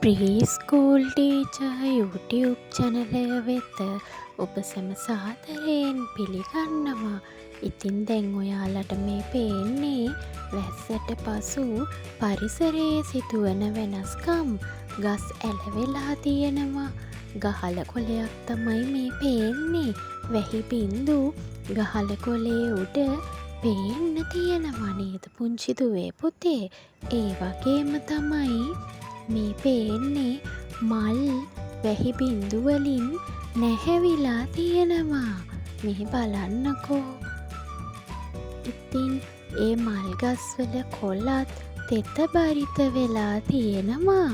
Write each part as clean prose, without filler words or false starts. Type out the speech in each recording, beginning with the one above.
ප්‍රීස්කූල් teacher YouTube චැනලය වෙත ඔබ සැම සාදරයෙන් පිළිගන්නවා. ඉතින් දැන් ඔයාලට මේ පේන්නේ වැස්සට පසු පරිසරයේ සිදුවන වෙනස්කම්. ගස් ඇලවෙලා තියෙනවා. ගහල කොළයක් තමයි මේ පේන්නේ. වැහි බින්දු ගහල කොළේ උඩ පේන්න තියෙනවා නේද පුංචි දුවේ පුතේ. ඒ වගේම තමයි මේ පේන්නේ මල් වැහි බින්දු වලින් නැහැවිලා තියෙනවා. මෙහි බලන්නකෝ. ඉතින් ඒ මල් ගස්වල කොළත් තෙත බරිත වෙලා තියෙනවා.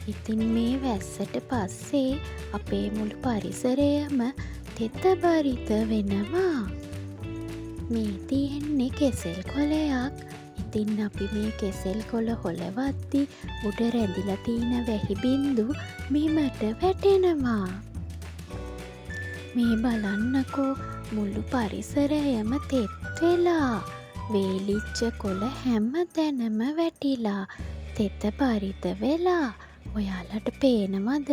ඉතින් මේ වැස්සට පස්සේ අපේ මුළු පරිසරයම තෙත බරිත වෙනවා. මේ තියෙන්නේ කෙසෙල් කොළයක්. ඉතින් අපි මේ කෙසෙල් කොළ හොලවද්දි උඩ රැඳිලා තියෙන වැහි බින්දු බිමට වැටෙනවා. මේ බලන්නකෝ මුළු පරිසරයම තෙත් වෙලා වේලිච්ච කොළ හැම තැනම වැටිලා තෙත බරිත වෙලා. ඔයාලට පේනවද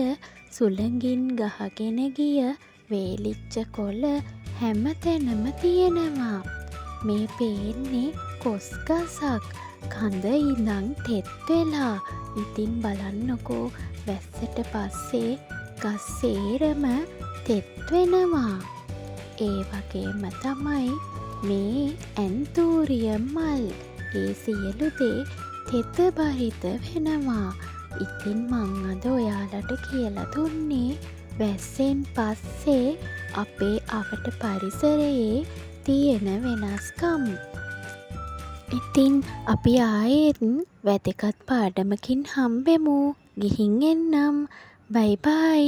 සුළඟින් ගහගෙන ගිය වේලිච්ච කොළ හැම තැනම තියෙනවා. මේ පේන්නේ කොස් ගසක් කඳ ඉඳන් තෙත් වෙලා. ඉතින් බලන්නකෝ වැස්සට පස්සේ ගස් සේරම තෙත් වෙනවා. ඒ වගේම තමයි මේ ඇන්තූරියම් මල්. ඒ සියලු දේ තෙත බරිත වෙනවා. ඉතින් මං අද ඔයාලට කියලා දුන්නේ වැස්සෙන් පස්සේ අපේ අවට පරිසරයේ තියෙන වෙනස්කම්. ඉතින් අපි ආයෙත් වැදගත් පාඩමකින් හම්බෙමු. ගිහින් එන්නම්. බයි බයි.